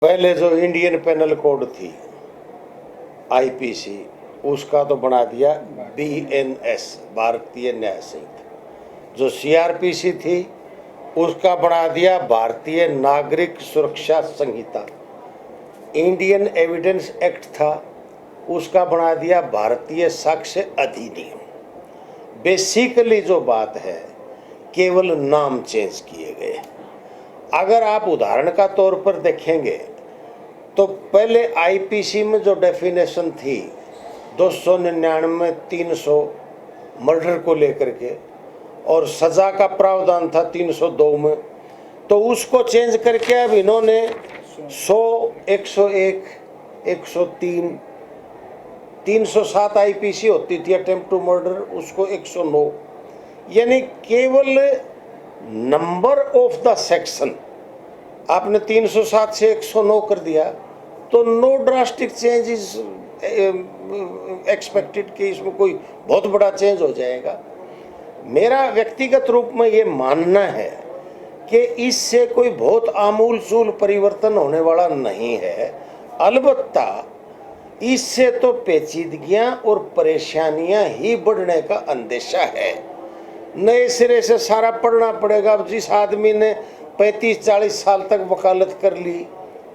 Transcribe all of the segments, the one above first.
पहले जो Indian panel code थी आईपीसी, उसका तो बना दिया बीएनएस, भारतीय न्याय संहिता। जो सीआरपीसी थी उसका बना दिया भारतीय नागरिक सुरक्षा संहिता। इंडियन एविडेंस एक्ट था, उसका बना दिया भारतीय साक्ष्य अधिनियम। बेसिकली जो बात है, केवल नाम चेंज किए गए। अगर आप उदाहरण का तौर पर देखेंगे तो पहले आईपीसी में जो डेफिनेशन थी 299 300 मर्डर को लेकर के, और सजा का प्रावधान था 302 में, तो उसको चेंज करके अब इन्होंने 100, 101, 103, 307 आईपीसी होती थी अटेम्प्ट टू मर्डर, उसको 109, यानी केवल नंबर ऑफ द सेक्शन आपने 307 से 109 कर दिया, तो no drastic change is expected कि इसमें कोई बहुत बड़ा चेंज हो जाएगा। मेरा व्यक्तिगत रूप में ये मानना है कि इससे कोई बहुत आमूल चूल परिवर्तन होने वाला नहीं है। अलबत्ता इससे तो पेचीदगियां और परेशानियां ही बढ़ने का अंदेशा है। नए सिरे से सारा पढ़ना पड़ेगा। अब जिस आदमी ने 35-40 साल तक वकालत कर ली,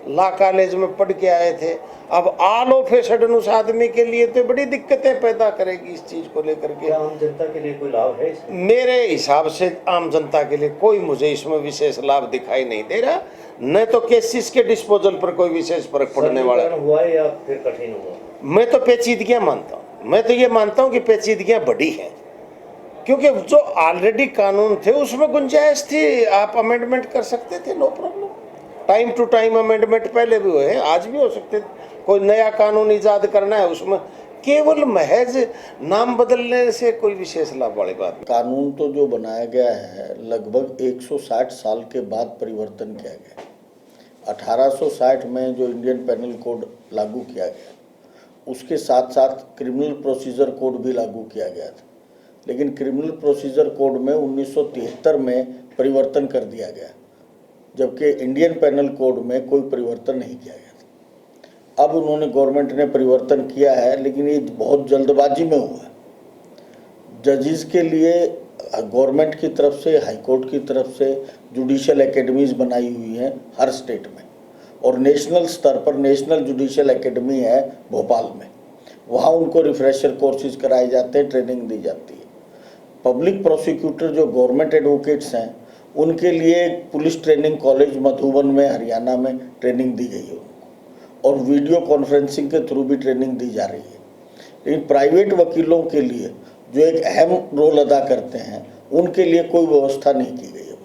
लॉ कॉलेज में पढ़ के आए थे, अब ऑल ऑफ ए सडन उस आदमी के लिए तो बड़ी दिक्कतें पैदा करेगी इस चीज को लेकर के। आम जनता के लिए कोई लाभ है इसमें? मेरे हिसाब से आम जनता के लिए कोई मुझे इसमें विशेष लाभ दिखाई नहीं दे रहा, न तो केसेस के डिस्पोजल पर कोई विशेष फर्क पड़ने वाला हुआ या फिर कठिन हुआ। मैं तो पेचीदगियां मानता हूँ। मैं तो ये मानता हूँ कि पेचीदगियां बड़ी हैं, क्योंकि जो ऑलरेडी कानून थे उसमें गुंजाइश थी, आप अमेंडमेंट कर सकते थे, no problem. Time to time amendment पहले भी हुए, आज भी हो सकते थे। कोई नया कानून इजाद करना है, उसमें केवल महज नाम बदलने से कोई विशेष लाभ वाली बात नहीं। कानून तो जो बनाया गया है लगभग 160 साल के बाद परिवर्तन किया गया। 1860 में जो इंडियन पेनल कोड लागू किया गया, उसके साथ साथ क्रिमिनल प्रोसीजर कोड भी लागू किया गया था, लेकिन क्रिमिनल प्रोसीजर कोड में 1973 में परिवर्तन कर दिया गया, जबकि इंडियन पेनल कोड में कोई परिवर्तन नहीं किया गया था। अब उन्होंने गवर्नमेंट ने परिवर्तन किया है, लेकिन ये बहुत जल्दबाजी में हुआ है। जजेस के लिए गवर्नमेंट की तरफ से, हाई कोर्ट की तरफ से जुडिशियल एकेडमीज बनाई हुई हैं हर स्टेट में, और नेशनल स्तर पर नेशनल जुडिशियल एकेडमी है भोपाल में। वहाँ उनको रिफ्रेशर कोर्सेज कराए जाते हैं, ट्रेनिंग दी जाती है। पब्लिक प्रोसिक्यूटर जो गवर्नमेंट एडवोकेट्स हैं, उनके लिए पुलिस ट्रेनिंग कॉलेज मधुबन में, हरियाणा में ट्रेनिंग दी गई है उनको, और वीडियो कॉन्फ्रेंसिंग के थ्रू भी ट्रेनिंग दी जा रही है। लेकिन प्राइवेट वकीलों के लिए जो एक अहम रोल अदा करते हैं, उनके लिए कोई व्यवस्था नहीं की गई है।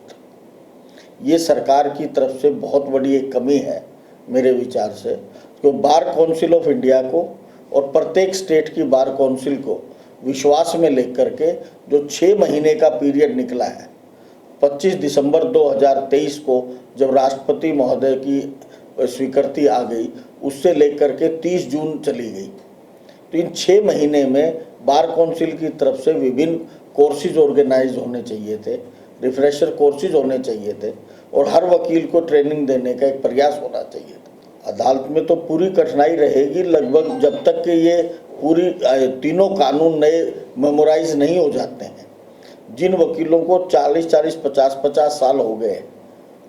ये सरकार की तरफ से बहुत बड़ी एक कमी है मेरे विचार से। तो बार काउंसिल ऑफ इंडिया को और प्रत्येक स्टेट की बार काउंसिल को विश्वास में लेकर के जो 6 महीने का पीरियड निकला है, 25 दिसंबर 2023 को जब राष्ट्रपति महोदय की स्वीकृति आ गई, उससे लेकर के 30 जून चली गई, तो इन 6 महीने में बार काउंसिल की तरफ से विभिन्न कोर्सेज ऑर्गेनाइज होने चाहिए थे, रिफ्रेशर कोर्सेज होने चाहिए थे, और हर वकील को ट्रेनिंग देने का एक प्रयास होना चाहिए था। अदालत में तो पूरी कठिनाई रहेगी लगभग जब तक कि ये पूरी तीनों कानून नए मेमोराइज नहीं हो जाते हैं। जिन वकीलों को 40-40, 50-50 साल हो गए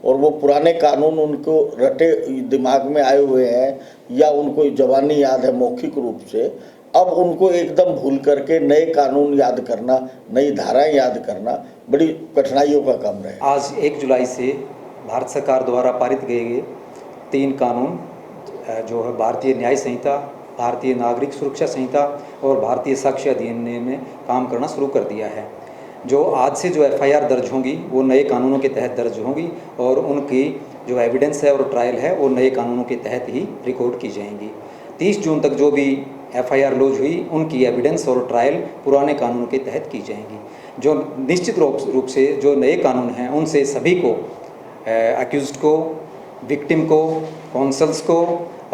और वो पुराने कानून उनको रटे दिमाग में आए हुए हैं, या उनको जवानी याद है मौखिक रूप से, अब उनको एकदम भूल करके नए कानून याद करना, नई धाराएं याद करना बड़ी कठिनाइयों का काम रहे। आज 1 जुलाई से भारत सरकार द्वारा पारित किए गए 3 कानून जो है भारतीय न्याय संहिता, भारतीय नागरिक सुरक्षा संहिता और भारतीय साक्ष्य अधिनियम में काम करना शुरू कर दिया है। जो आज से जो एफआईआर दर्ज होंगी वो नए कानूनों के तहत दर्ज होंगी, और उनकी जो एविडेंस है और ट्रायल है वो नए कानूनों के तहत ही रिकॉर्ड की जाएंगी। 30 जून तक जो भी एफआईआर लॉन्च हुई, उनकी एविडेंस और ट्रायल पुराने कानूनों के तहत की जाएंगी। जो निश्चित रूप से जो नए कानून हैं, उनसे सभी को, अक्यूज्ड को, विक्टिम को, कॉन्सल्स को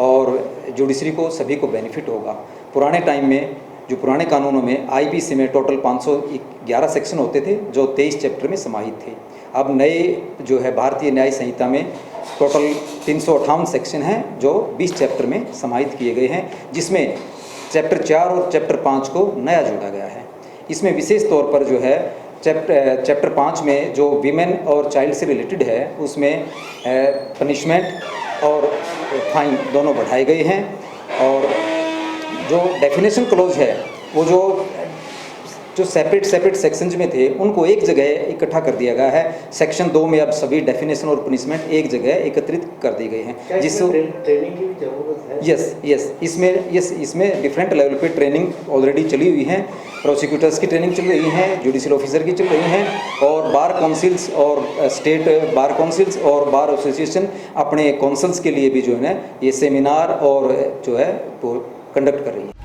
और जुडिशरी को, सभी को बेनिफिट होगा। पुराने टाइम में जो पुराने कानूनों में आईपीसी में टोटल 511 सेक्शन होते थे, जो 23 चैप्टर में समाहित थे। अब नए जो है भारतीय न्याय संहिता में टोटल 358 सेक्शन हैं जो 20 चैप्टर में समाहित किए गए हैं, जिसमें चैप्टर 4 और चैप्टर 5 को नया जोड़ा गया है। इसमें विशेष तौर पर जो है चैप्टर 5 में जो वीमेन और चाइल्ड से रिलेटेड है उसमें पनिशमेंट और फाइन दोनों बढ़ाए गए हैं, और जो डेफिनेशन क्लॉज है वो जो सेपरेट सेक्शंस में थे उनको एक जगह इकट्ठा कर दिया गया है। सेक्शन 2 में अब सभी डेफिनेशन और पनिशमेंट एक जगह एकत्रित कर दी गई हैं, जिससे ट्रेनिंग की भी जरूरत है। यस इसमें डिफरेंट लेवल पे ट्रेनिंग ऑलरेडी चली हुई है। प्रोसिक्यूटर्स की ट्रेनिंग चल रही है, जुडिशियल ऑफिसर की चल रही हैं, और बार काउंसिल्स और स्टेट बार काउंसिल्स और बार एसोसिएशन अपने काउंसिल्स के लिए भी जो है ना ये सेमिनार और जो है वो कंडक्ट कर रही है।